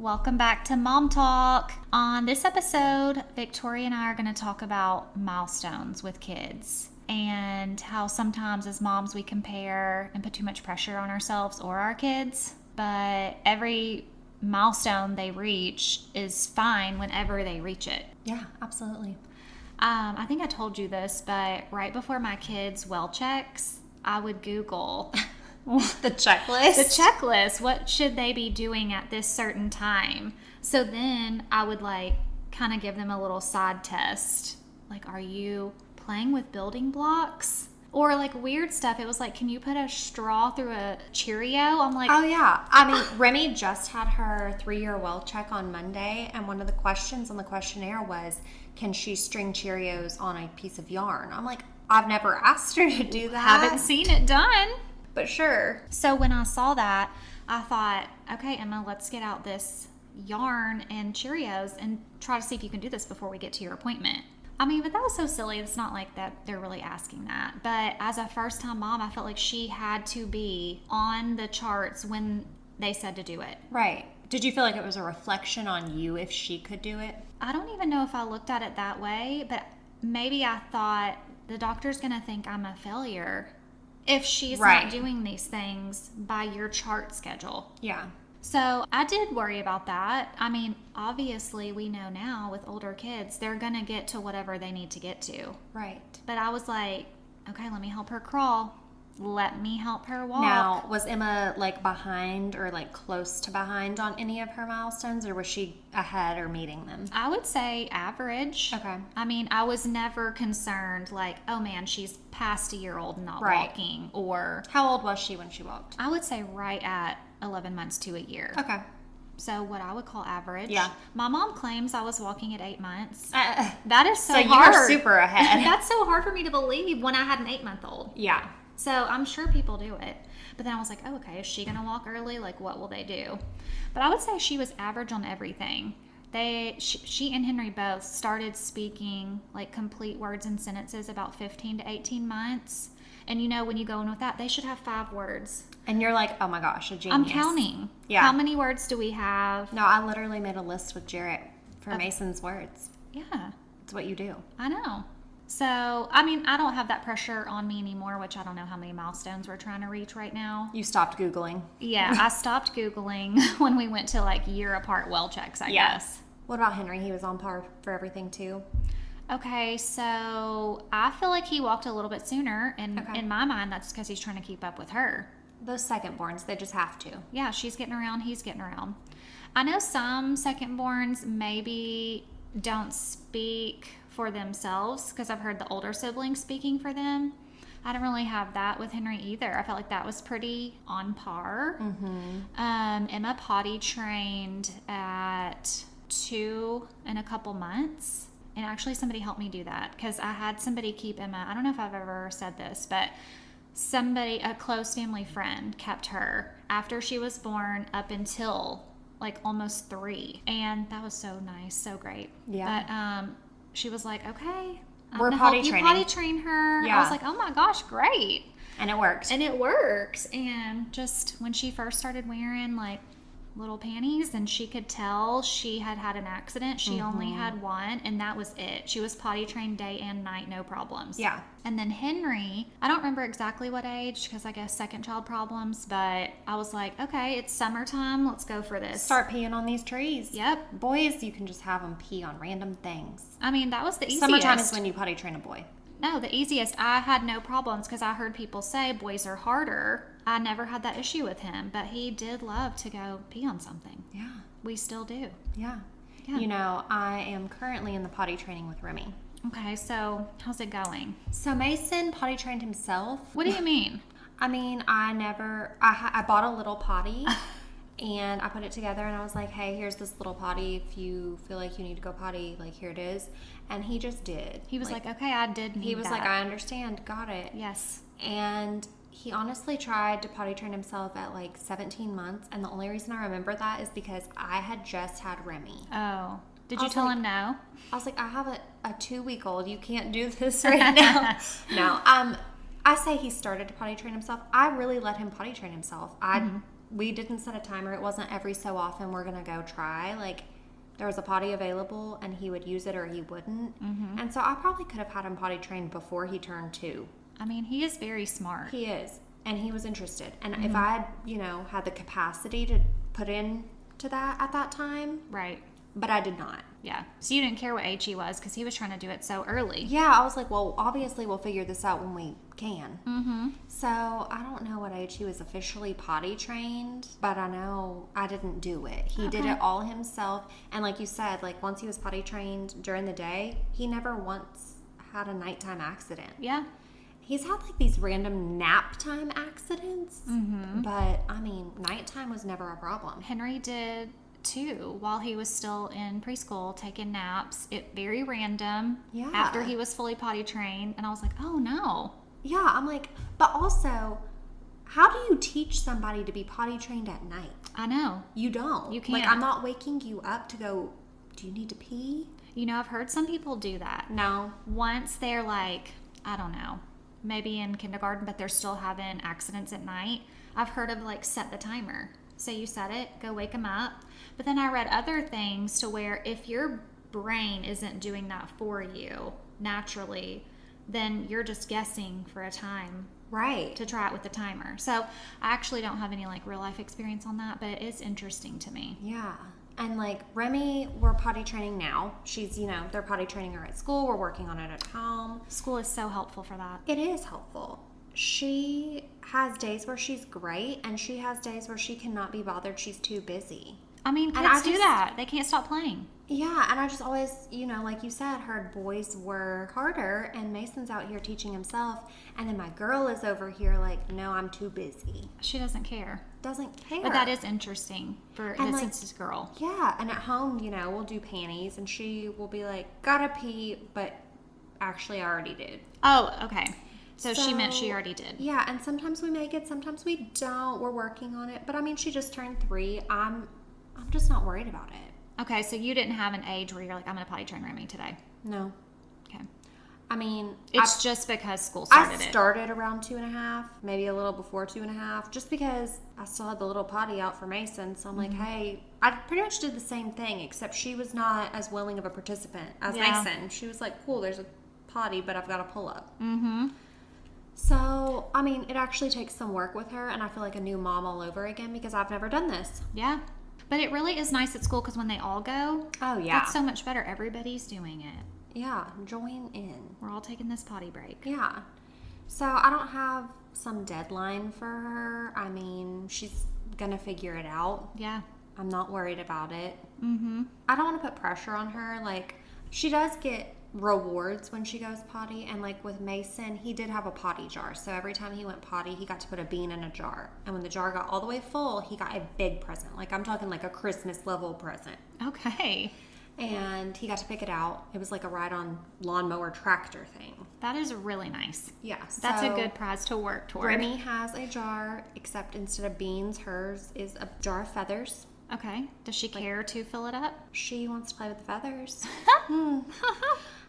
Welcome back to Mom Talk. On this episode, Victoria and I are going to talk about milestones with kids and how sometimes as moms we compare and put too much pressure on ourselves or our kids, but every milestone they reach is fine whenever they reach it. Yeah, absolutely. I think I told you this, but right before my kids' well checks, I would Google The checklist? the checklist. What should they be doing at this certain time? So then I would kind of give them a little side test. Like, are you playing with building blocks? Or weird stuff. It was like, can you put a straw through a Cheerio? I'm like, oh yeah. I mean, Remy just had her 3-year well check on Monday, and one of the questions on the questionnaire was, can she string Cheerios on a piece of yarn? I'm like, I've never asked her to do that. haven't seen it done. But sure. So when I saw that, I thought, okay, Emma, let's get out this yarn and Cheerios and try to see if you can do this before we get to your appointment. I mean, but that was so silly. It's not like that they're really asking that. But as a first-time mom, I felt like she had to be on the charts when they said to do it. Right. Did you feel like it was a reflection on you if she could do it? I don't even know if I looked at it that way, but maybe I thought the doctor's going to think I'm a failure if she's not doing these things by your chart schedule. Yeah. So I did worry about that. I mean, obviously we know now with older kids, they're going to get to whatever they need to get to. Right. But I was like, okay, let me help her crawl. Let me help her walk. Now, was Emma behind or close to behind on any of her milestones, or was she ahead or meeting them? I would say average. Okay. I mean, I was never concerned oh man, she's past a year old and not walking, or... How old was she when she walked? I would say right at 11 months to a year. Okay. So what I would call average. Yeah. My mom claims I was walking at 8 months. That is so hard. So you were super ahead. That's so hard for me to believe when I had an 8-month-old. Yeah. So I'm sure people do it. But then I was like, oh, okay, is she going to walk early? What will they do? But I would say she was average on everything. She and Henry both started speaking complete words and sentences about 15 to 18 months. And when you go in with that, they should have 5 words. And you're like, oh my gosh, a genius. I'm counting. Yeah. How many words do we have? No, I literally made a list with Jarrett for Mason's words. Yeah. It's what you do. I know. So, I mean, I don't have that pressure on me anymore, which I don't know how many milestones we're trying to reach right now. You stopped Googling. Yeah, I stopped Googling when we went to year apart well checks, I guess. What about Henry? He was on par for everything too. Okay, so I feel like he walked a little bit sooner, and in my mind, that's because he's trying to keep up with her. Those second-borns, they just have to. Yeah, she's getting around, he's getting around. I know some second-borns maybe don't speak for themselves because I've heard the older siblings speaking for them. I didn't really have that with Henry either. I felt like that was pretty on par. Mm-hmm. Emma potty trained at 2 in a couple months. And actually somebody helped me do that because I had somebody keep Emma. I don't know if I've ever said this, but a close family friend kept her after she was born up until almost 3. And that was so nice, so great. Yeah. But she was like, okay, we're potty potty training. Potty train her. Yeah. I was like, oh my gosh, great. And it works. And it works. And just when she first started wearing little panties and she could tell she had had an accident, she only had one, and that was it. She was potty trained day and night, no problems. Yeah. And then Henry, I don't remember exactly what age because I guess second child problems, but I was like, okay, it's summertime, let's go for this. Start peeing on these trees. Yep. Boys, you can just have them pee on random things. I mean, that was the easiest. Summertime is when you potty train a boy. No, the easiest. I had no problems because I heard people say boys are harder. I never had that issue with him, but he did love to go pee on something. Yeah. We still do. Yeah. Yeah. I am currently in the potty training with Remy. Okay, so how's it going? So Mason potty trained himself. What do you mean? I mean, I bought a little potty and I put it together and I was like, hey, here's this little potty. If you feel like you need to go potty, here it is. And he just did. He was like, okay, I did need He was that. like, I understand. Got it. Yes. And he honestly tried to potty train himself at 17 months. And the only reason I remember that is because I had just had Remy. Oh. Did you tell him no? I was like, I have a 2-week-old. You can't do this right now. No. I say he started to potty train himself. I really let him potty train himself. I we didn't set a timer. It wasn't every so often we're going to go try. Like, there was a potty available and he would use it or he wouldn't. And so I probably could have had him potty trained before he turned 2. I mean, he is very smart. He is. And he was interested. And if I had, had the capacity to put in to that at that time. Right. But I did not. Yeah. So you didn't care what age he was because he was trying to do it so early. Yeah, I was like, well, obviously we'll figure this out when we can. So I don't know what age he was officially potty trained, but I know I didn't do it. He did it all himself. And like you said, like once he was potty trained during the day, he never once had a nighttime accident. Yeah. He's had like these random nap time accidents, but I mean, nighttime was never a problem. Henry did too while he was still in preschool, taking naps. It very random. Yeah. After he was fully potty trained, and I was like, oh no. Yeah, I'm like, but also, how do you teach somebody to be potty trained at night? I know. You don't. You can't. Like, I'm not waking you up to go, do you need to pee? You know, I've heard some people do that. No. Once they're like, I don't know, maybe in kindergarten, but they're still having accidents at night. I've heard of like set the timer. So you set it, go wake them up. But then I read other things to where if your brain isn't doing that for you naturally, then you're just guessing for a time. Right. To try it with the timer. So I actually don't have any like real life experience on that, but it is interesting to me. Yeah. And like Remy, we're potty training now. She's, they're potty training her at school. We're working on it at home. School is so helpful for that. It is helpful. She has days where she's great, and she has days where she cannot be bothered. She's too busy. I mean, kids do that. They can't stop playing. Yeah, and I just always, like you said, heard boys were harder, and Mason's out here teaching himself, and then my girl is over here like, no, I'm too busy. She doesn't care. Doesn't care. But that is interesting for since it's girl. Yeah, and at home, we'll do panties, and she will be like, gotta pee, but actually I already did. Oh, okay. So she meant she already did. Yeah, and sometimes we make it, sometimes we don't. We're working on it. But I mean, she just turned 3. I'm just not worried about it. Okay, so you didn't have an age where you're like, I'm going to potty train Remy today. No. Okay. I mean, it's just because school started I started around 2.5, maybe a little before 2.5, just because I still had the little potty out for Mason. So I'm like, hey, I pretty much did the same thing, except she was not as willing of a participant as Mason. She was like, cool, there's a potty, but I've got to pull up. So, I mean, it actually takes some work with her, and I feel like a new mom all over again because I've never done this. Yeah. But it really is nice at school because when they all go, oh, yeah. That's so much better. Everybody's doing it. Yeah, join in. We're all taking this potty break. Yeah. So, I don't have some deadline for her. I mean, she's going to figure it out. Yeah. I'm not worried about it. I don't want to put pressure on her. Like, she does get rewards when she goes potty, and like with Mason, he did have a potty jar, so every time he went potty he got to put a bean in a jar, and when the jar got all the way full he got a big present, like I'm talking like a Christmas level present. Okay. And he got to pick it out. It was like a ride-on lawnmower tractor thing. That is really nice. Yeah, that's a good prize to work toward. Remy has a jar, except instead of beans, hers is a jar of feathers. Okay. Does she care to fill it up? She wants to play with the feathers.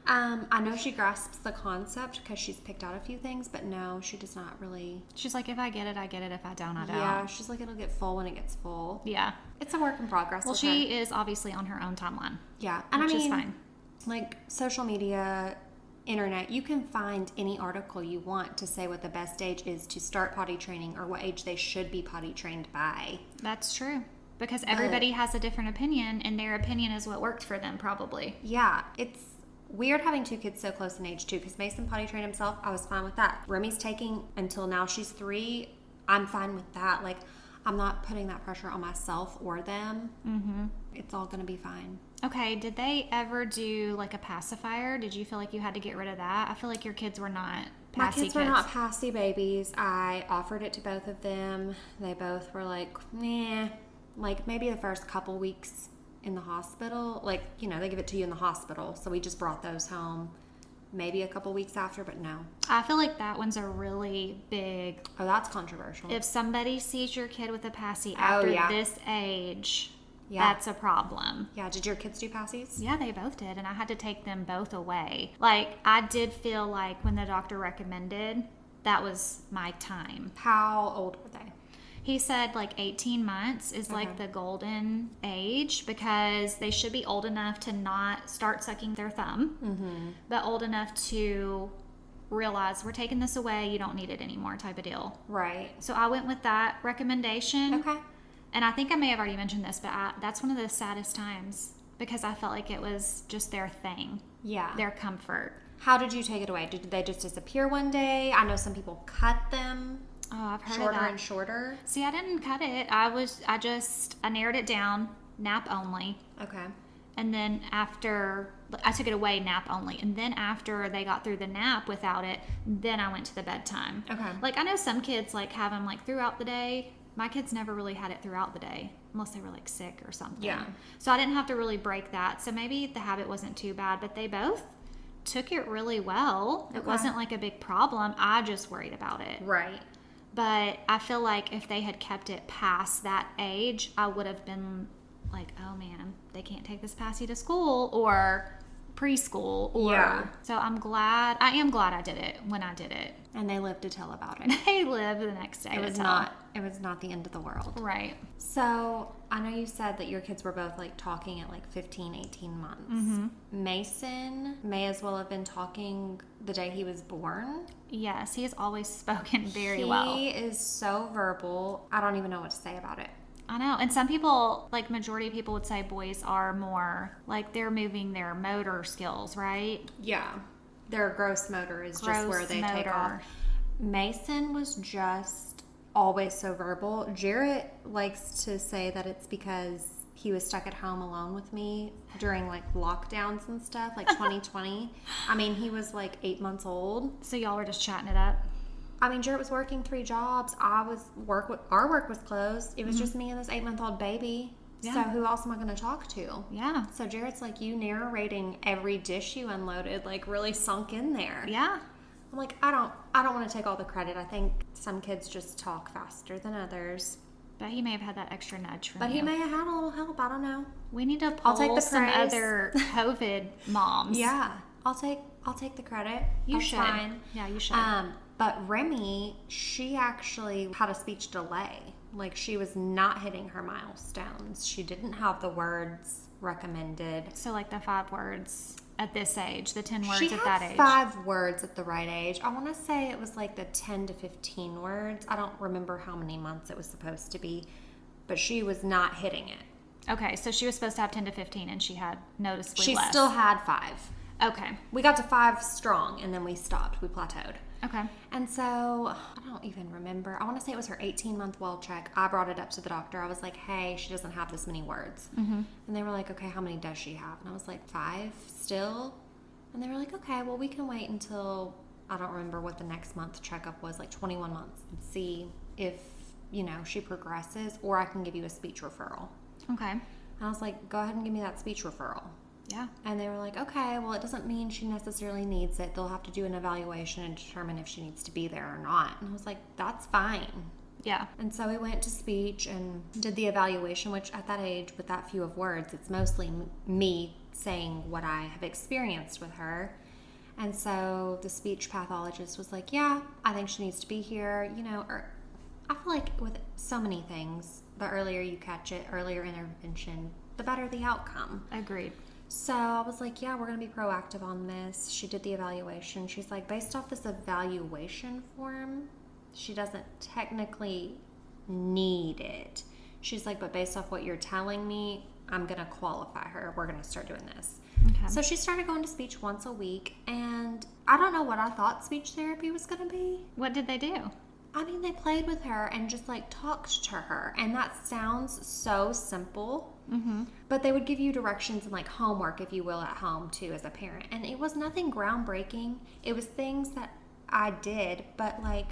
I know she grasps the concept because she's picked out a few things, but no, she does not really. She's like, if I get it, I get it. If I don't, I don't. Yeah, she's like, it'll get full when it gets full. Yeah. It's a work in progress. Well, she is obviously on her own timeline. Yeah. And which I mean, is fine. Like social media, internet, you can find any article you want to say what the best age is to start potty training or what age they should be potty trained by. That's true. Because everybody has a different opinion, and their opinion is what worked for them, probably. Yeah, it's weird having 2 kids so close in age, too, because Mason potty trained himself. I was fine with that. Remy's taking until now she's 3. I'm fine with that. Like, I'm not putting that pressure on myself or them. It's all going to be fine. Okay, did they ever do, like, a pacifier? Did you feel like you had to get rid of that? I feel like your kids were not passy kids. My kids were not passy babies. I offered it to both of them. They both were like, meh. Like, maybe the first couple weeks in the hospital. Like, they give it to you in the hospital. So we just brought those home maybe a couple weeks after, but no. I feel like that one's a really big... Oh, that's controversial. If somebody sees your kid with a passy after this age, that's a problem. Yeah, did your kids do passies? Yeah, they both did, and I had to take them both away. Like, I did feel like when the doctor recommended, that was my time. How old were they? He said like 18 months is like the golden age because they should be old enough to not start sucking their thumb, but old enough to realize we're taking this away, you don't need it anymore type of deal. Right. So I went with that recommendation. Okay. And I think I may have already mentioned this, but that's one of the saddest times because I felt like it was just their thing. Yeah. Their comfort. How did you take it away? Did they just disappear one day? I know some people cut them. Oh, I've heard Shorter of that. and shorter. See, I didn't cut it. I narrowed it down, nap only. Okay. And then after, I took it away, nap only. And then after they got through the nap without it, then I went to the bedtime. Okay. Like, I know some kids, like, have them, like, throughout the day. My kids never really had it throughout the day, unless they were, like, sick or something. Yeah. So I didn't have to really break that. So maybe the habit wasn't too bad, but they both took it really well. It wasn't, like, a big problem. I just worried about it. Right. But I feel like if they had kept it past that age, I would have been like, oh man, they can't take this passy to school or preschool. Or so I am glad I did it when I did it. And they lived to tell about it. They lived the next day. It was not the end of the world. Right. So I know you said that your kids were both like talking at like 15, 18 months. Mason may as well have been talking the day he was born. Yes, he has always spoken very well. He is so verbal. I don't even know what to say about it. I know. And some people, like majority of people would say boys are more like they're moving their motor skills, right? Yeah. Their gross motor is just where they take off. Mason was just always so verbal. Jarrett likes to say that it's because he was stuck at home alone with me during like lockdowns and stuff, like 2020. I mean, he was like 8 months old. So y'all were just chatting it up? I mean, Jarrett was working 3 jobs. Our work was closed. It was just me and this 8-month-old baby. Yeah. So who else am I going to talk to? Yeah. So Jarrett's like, you narrating every dish you unloaded, like really sunk in there. Yeah. I'm like, I don't want to take all the credit. I think some kids just talk faster than others. But he may have had that extra nudge from But you. he may have had a little help. I don't know. We need to pull take the some praise. other COVID moms. Yeah. I'll take the credit. You That's should. Fine. Yeah, you should. But Remy, she actually had a speech delay. Like, she was not hitting her milestones. She didn't have the words recommended. So, like the 5 words at this age, the 10 words She at had that age. 5 words at the right age. I want to say it was like the 10 to 15 words. I don't remember how many months it was supposed to be, but she was not hitting it. Okay, so she was supposed to have 10 to 15 and she had noticeably She less. still had 5. Okay. We got to 5 strong, and then we stopped. We plateaued. Okay. And so, I don't even remember. I want to say it was her 18-month well check. I brought it up to the doctor. I was like, hey, she doesn't have this many words. And they were like, okay, how many does she have? And I was like, 5 still? And they were like, okay, well, we can wait until, I don't remember what the next month checkup was, like 21 months, and see if, she progresses, or I can give you a speech referral. Okay. And I was like, go ahead and give me that speech referral. Yeah. And they were like, okay, well, it doesn't mean she necessarily needs it. They'll have to do an evaluation and determine if she needs to be there or not. And I was like, that's fine. Yeah. And so we went to speech and did the evaluation, which at that age, with that few of words, it's mostly me saying what I have experienced with her. And so the speech pathologist was like, yeah, I think she needs to be here. Or I feel like with so many things, the earlier you catch it, earlier intervention, the better the outcome. Agreed. So I was like, yeah, we're going to be proactive on this. She did the evaluation. She's like, based off this evaluation form, she doesn't technically need it. She's like, but based off what you're telling me, I'm going to qualify her. We're going to start doing this. Okay. So she started going to speech once a week, and I don't know what I thought speech therapy was going to be. What did they do? I mean, they played with her and just like talked to her, and that sounds so simple. But they would give you directions and like homework, if you will, at home too as a parent. And it was nothing groundbreaking. It was things that I did, but like,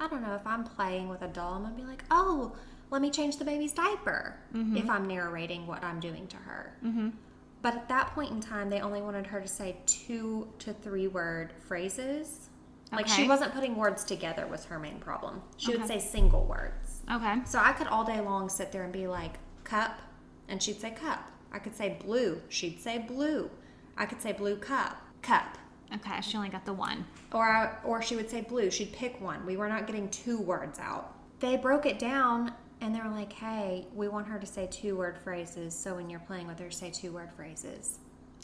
I don't know, if I'm playing with a doll, I'm gonna be like, oh, let me change the baby's diaper if I'm narrating what I'm doing to her. But at that point in time, they only wanted her to say 2 to 3 word phrases. Like, Okay. she wasn't putting words together was her main problem. She would say single words. Okay. So I could all day long sit there and be like, cup, and she'd say cup. I could say blue. She'd say blue. I could say blue cup. Okay. She only got the one. Or she would say blue. She'd pick one. We were not getting 2 words out. they broke it down and they were like, hey, we want her to say 2-word phrases. So when you're playing with her, say 2-word phrases.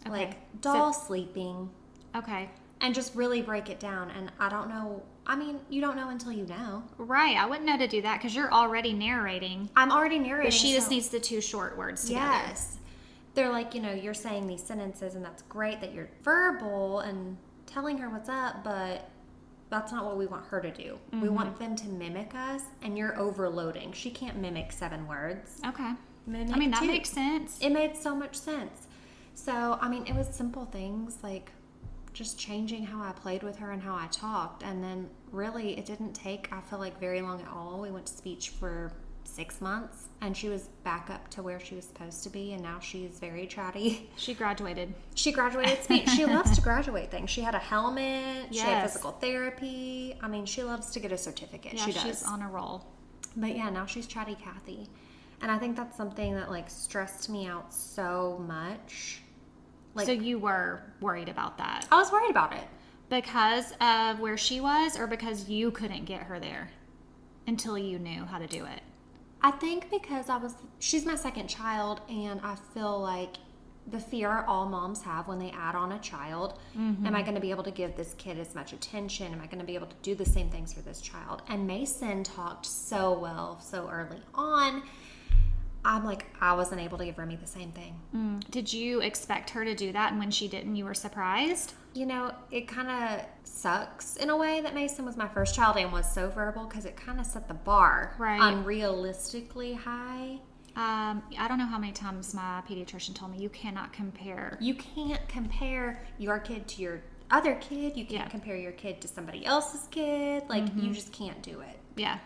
Okay. Like doll sleeping. Okay. And just really break it down. And I don't know. I mean, you don't know until you know. Right. I wouldn't know to do that because you're already narrating. I'm already narrating. But she just needs the 2 short words together. Yes. They're like, you're saying these sentences and that's great that you're verbal and telling her what's up, but that's not what we want her to do. Mm-hmm. We want them to mimic us, and you're overloading. She can't mimic 7 words. Okay. Mimic I mean, that 2. makes sense. It made so much sense. So, I mean, it was simple things like just changing how I played with her and how I talked. And then really, it didn't take, I feel like, very long at all. We went to speech for 6 months, and she was back up to where she was supposed to be, and now she's very chatty. She graduated. She graduated speech. She loves to graduate things. She had a helmet. Yes. She had physical therapy. I mean, she loves to get a certificate. Yeah, she does. She's on a roll. But yeah, now she's chatty Kathy. And I think that's something that like stressed me out so much. Like, so you were worried about that? I was worried about it. Because of where she was, or because you couldn't get her there until you knew how to do it? I think because she's my second child, and I feel like the fear all moms have when they add on a child, am I going to be able to give this kid as much attention? Am I going to be able to do the same things for this child? And Mason talked so well so early on. I'm like, I wasn't able to give Remy the same thing. Did you expect her to do that, and when she didn't, you were surprised? It kind of sucks in a way that Mason was my first child and was so verbal, because it kind of set the bar unrealistically high. I don't know how many times my pediatrician told me you cannot compare. You can't compare your kid to your other kid. You can't compare your kid to somebody else's kid. Like, you just can't do it. Yeah.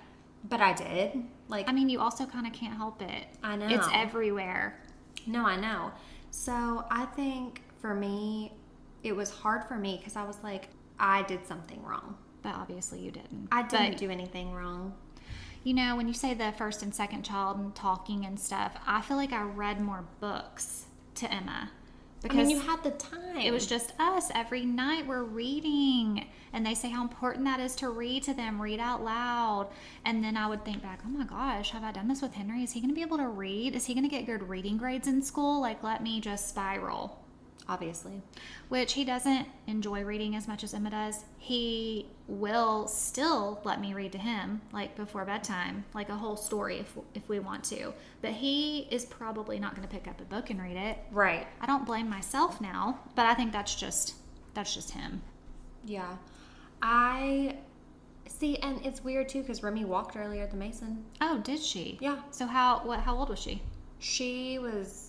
But I did. Like, I mean, you also kind of can't help it. I know. It's everywhere. No, I know. So I think for me, it was hard for me because I was like, I did something wrong. But obviously you didn't. I didn't do anything wrong. When you say the first and second child and talking and stuff, I feel like I read more books to Emma. Because I mean, you had the time. It was just us. Every night we're reading. And they say how important that is to read to them, read out loud. And then I would think back, oh my gosh, have I done this with Henry? Is he going to be able to read? Is he going to get good reading grades in school? Like, let me just spiral. Obviously. Which he doesn't enjoy reading as much as Emma does. He will still let me read to him, like before bedtime, like a whole story if we want to. But he is probably not going to pick up a book and read it. Right. I don't blame myself now, but I think that's just him. Yeah. I see, and it's weird too because Remy walked earlier than Mason. Oh, did she? Yeah. So how old was she? She was,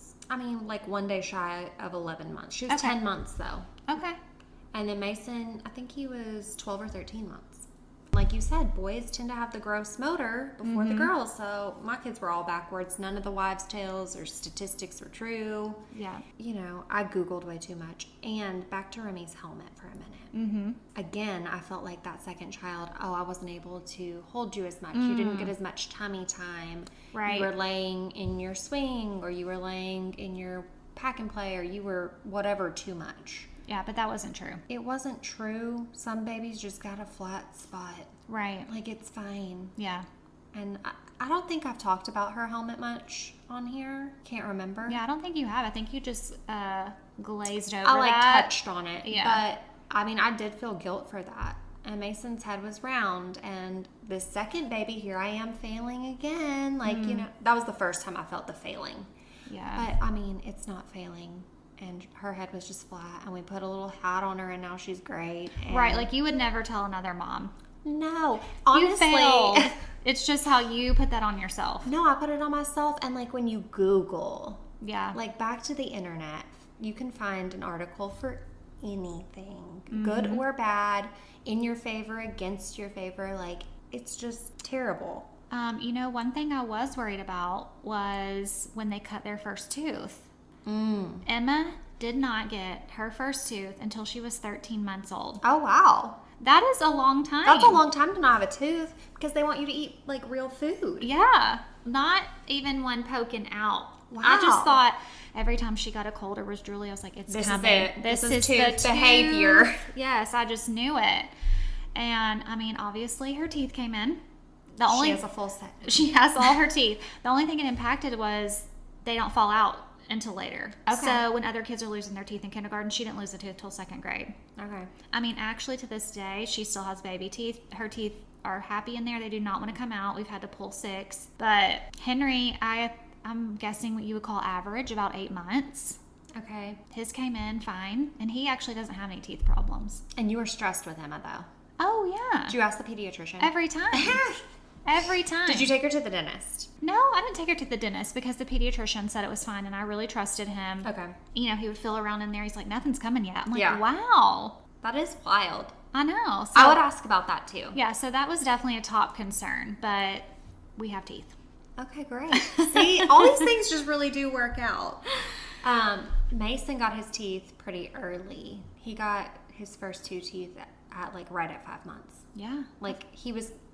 like 1 day shy of 11 months. She was 10 months though. Okay. And then Mason, I think he was 12 or 13 months. Like you said, boys tend to have the gross motor before the girls. So my kids were all backwards. None of the wives' tales or statistics were true. Yeah. I Googled way too much. And back to Remy's helmet for a minute. Mm-hmm. Again, I felt like that second child, I wasn't able to hold you as much. You didn't get as much tummy time. Right. You were laying in your swing, or you were laying in your pack and play, or you were whatever too much. Yeah, but that wasn't true. It wasn't true. Some babies just got a flat spot. Right. Like, it's fine. Yeah. And I don't think I've talked about her helmet much on here. Can't remember. Yeah, I don't think you have. I think you just glazed over I touched on it. Yeah. But, I did feel guilt for that. And Mason's head was round. And the second baby, here I am failing again. Like, that was the first time I felt the failing. Yeah. But, it's not failing. And her head was just flat, and we put a little hat on her, and now she's great. And right, like you would never tell another mom. No, honestly. You failed. It's just how you put that on yourself. No, I put it on myself, and like when you Google, like back to the internet, you can find an article for anything, good or bad, in your favor, against your favor. Like, it's just terrible. One thing I was worried about was when they cut their first tooth. Emma did not get her first tooth until she was 13 months old. Oh, wow. That is a long time. That's a long time to not have a tooth because they want you to eat, like, real food. Yeah. Not even one poking out. Wow. I just thought every time she got a cold or was drooly, I was like, it's coming. This is tooth behavior. Yes, I just knew it. And, obviously her teeth came in. She has a full set. She has all her teeth. The only thing it impacted was they don't fall out until later. Okay. So when other kids are losing their teeth in kindergarten, she didn't lose a tooth till 2nd grade. Okay. I mean, actually, to this day, she still has baby teeth. Her teeth are happy in there. They do not want to come out. We've had to pull 6. But Henry, I'm guessing what you would call average, about 8 months. Okay. His came in fine, and he actually doesn't have any teeth problems. And you were stressed with Emma, though. Oh, yeah. Did you ask the pediatrician? Every time. Every time. Did you take her to the dentist? No, I didn't take her to the dentist because the pediatrician said it was fine, and I really trusted him. Okay. You know, he would feel around in there. He's like, nothing's coming yet. I'm like, Yeah. wow. That is wild. I know. So, I would ask about that, too. Yeah, so that was definitely a top concern, but we have teeth. Okay, great. See, all these things just really do work out. Mason got his teeth pretty early. He got his first 2 teeth at like right at 5 months. Yeah. Like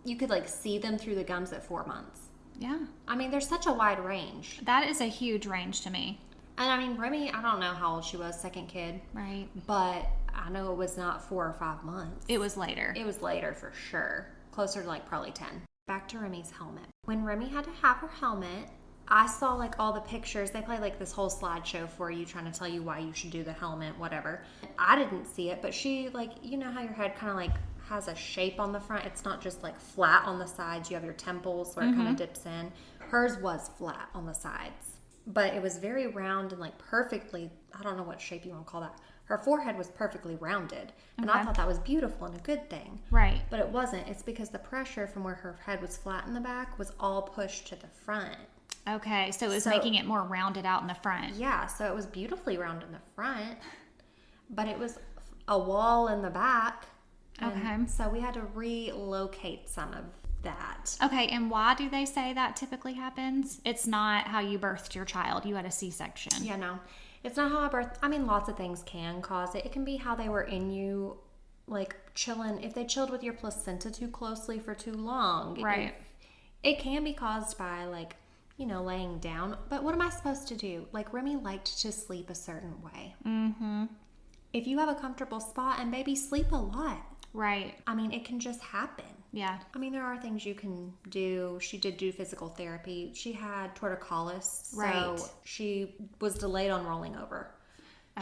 you could like see them through the gums at 4 months. Yeah. I mean, there's such a wide range. That is a huge range to me. And I mean, Remy, I don't know how old she was, 2nd kid. Right. But I know it was not 4 or 5 months. It was later. It was later for sure. Closer to like probably 10. Back to Remy's helmet. When Remy had to have her helmet, I saw like all the pictures. They play like this whole slideshow for you, trying to tell you why you should do the helmet, whatever. I didn't see it, but she like, you know how your head kind of like has a shape on the front? It's not just like flat on the sides. You have your temples where it kind of dips in. Hers was flat on the sides, but it was very round and like perfectly, I don't know what shape you want to call that. Her forehead was perfectly rounded, and I thought that was beautiful and a good thing. Right. But it wasn't. It's because the pressure from where her head was flat in the back was all pushed to the front. Okay, so it was making it more rounded out in the front. Yeah, so it was beautifully round in the front, but it was a wall in the back. Okay. So we had to relocate some of that. Okay, and why do they say that typically happens? It's not how you birthed your child. You had a C-section. Yeah, no. It's not how I birthed. I mean, lots of things can cause it. It can be how they were in you, like chilling. If they chilled with your placenta too closely for too long. Right. It can be caused by like, you know, laying down. But what am I supposed to do? Like Remy liked to sleep a certain way. Mm-hmm. If you have a comfortable spot, and baby sleep a lot. Right. I mean, it can just happen. Yeah. I mean, there are things you can do. She did do physical therapy. She had torticollis, Right. so she was delayed on rolling over.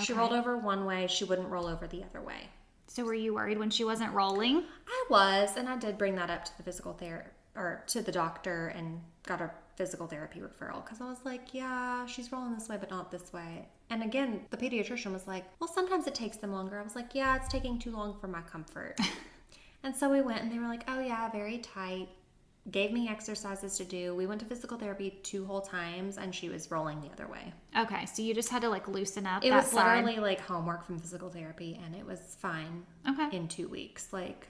She Okay. rolled over one way. She wouldn't roll over the other way. So were you worried when she wasn't rolling? I was, and I did bring that up to the physical therapy or to the doctor and got a physical therapy referral because I was like, yeah, she's rolling this way, but not this way. And again, the pediatrician was like, well, sometimes it takes them longer. I was like, yeah, it's taking too long for my comfort. And so we went, and they were like, oh yeah, very tight. Gave me exercises to do. We went to physical therapy 2 whole times, and she was rolling the other way. Okay, so you just had to like loosen up It that was side. literally like homework from physical therapy, and it was fine Okay. in 2 weeks. Like,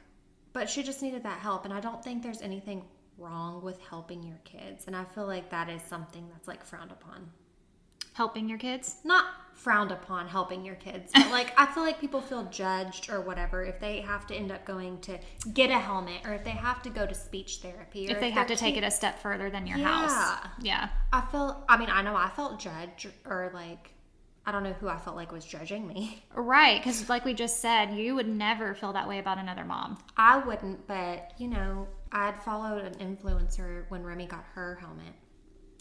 but she just needed that help, and I don't think there's anything wrong with helping your kids, and I feel like that is something that's like frowned upon. Helping your kids? Not frowned upon helping your kids, but like I feel like people feel judged or whatever if they have to end up going to get a helmet, or if they have to go to speech therapy, or If they have to take it a step further than your house. Yeah. I know I felt judged, or like I don't know who I felt like was judging me. Right, because like we just said, you would never feel that way about another mom. I wouldn't, but you know, I'd followed an influencer when Remy got her helmet,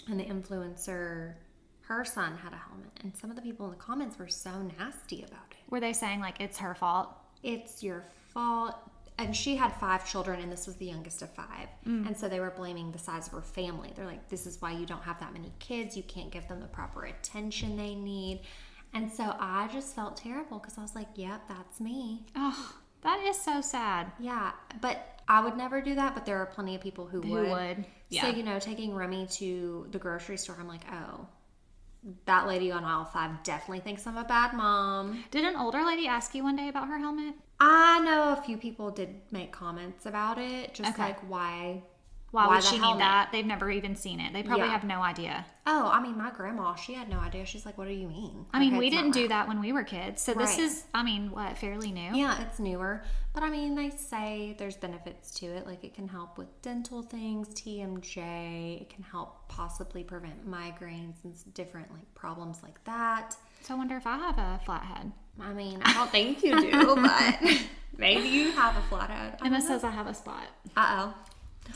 and the influencer, her son had a helmet, and some of the people in the comments were so nasty about it. Were they saying like it's her fault? It's your fault. And she had 5 children, and this was the youngest of 5. And so they were blaming the size of her family. They're like, this is why you don't have that many kids. You can't give them the proper attention they need. And so I just felt terrible because I was like, yep, that's me. Oh, that is so sad. Yeah, but I would never do that, but there are plenty of people who would. Yeah. So, you know, taking Remy to the grocery store, I'm like, oh, that lady on aisle 5 definitely thinks I'm a bad mom. Did an older lady ask you one day about her helmet? I know a few people did make comments about it, just Okay. like why Why would the she need helmet? that? They've never even seen it. They probably Yeah. have no idea. Oh, I mean, my grandma, she had no idea. She's like, what do you mean? I mean, we didn't do that when we were kids. So this Right. is, I mean, what, fairly new? Yeah, it's newer. But I mean, they say there's benefits to it. Like it can help with dental things, TMJ. It can help possibly prevent migraines and different like problems like that. So I wonder if I have a flat head. I mean, I don't think you do, but maybe you have a flathead. Emma says I have a spot. Uh-oh.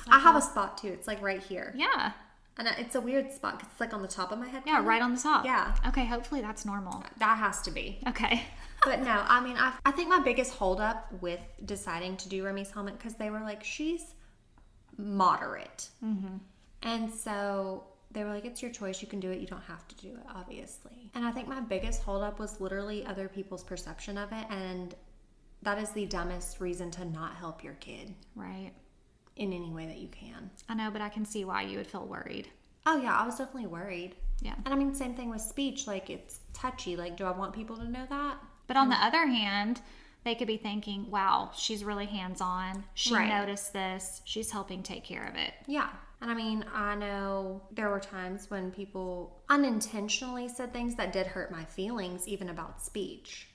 I have a spot too. It's like right here. Yeah. And it's a weird spot because it's like on the top of my head. Yeah, right on the top. Yeah. Okay, hopefully that's normal. That has to be. Okay. But no, I mean, I think my biggest holdup with deciding to do Remy's helmet, because they were like, she's moderate. Mm-hmm. And so they were like, it's your choice. You can do it. You don't have to do it, obviously. And I think my biggest holdup was literally other people's perception of it. And that is the dumbest reason to not help your kid. Right. In any way that you can. I know, but I can see why you would feel worried. Oh, yeah. I was definitely worried. Yeah. And I mean, same thing with speech. Like, it's touchy. Like, do I want people to know that? But on the other hand, they could be thinking, wow, she's really hands-on. She noticed this. She's helping take care of it. Yeah. And I mean, I know there were times when people unintentionally said things that did hurt my feelings, even about speech.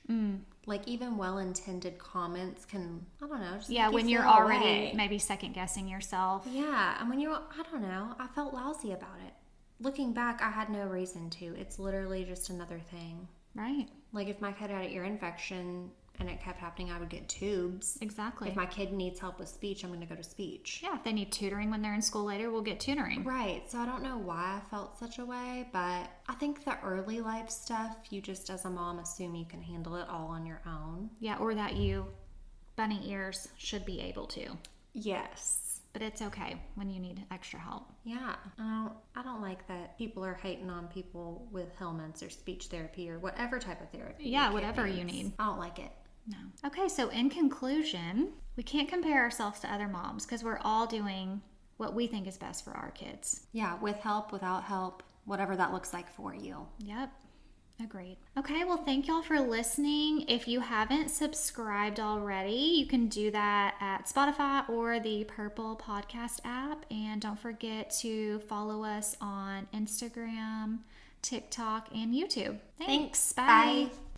Like, even well-intended comments can, I don't know, just yeah, make when you you're feel already away. maybe second-guessing yourself. Yeah, and when you're, I don't know, I felt lousy about it. Looking back, I had no reason to. It's literally just another thing. Right. Like, if my kid had an ear infection and it kept happening, I would get tubes. Exactly. If my kid needs help with speech, I'm going to go to speech. Yeah, if they need tutoring when they're in school later, we'll get tutoring. Right. So I don't know why I felt such a way, but I think the early life stuff, you just as a mom assume you can handle it all on your own. Yeah, or that you, bunny ears, should be able to. Yes. But it's okay when you need extra help. Yeah. I don't like that people are hating on people with helmets or speech therapy or whatever type of therapy. Yeah, whatever you need. I don't like it. No. Okay, so in conclusion, we can't compare ourselves to other moms because we're all doing what we think is best for our kids. Yeah, with help, without help, whatever that looks like for you. Yep. Agreed. Okay, well, thank y'all for listening. If you haven't subscribed already, you can do that at Spotify or the Purple Podcast app. And don't forget to follow us on Instagram, TikTok, and YouTube. Thanks. Bye. Bye.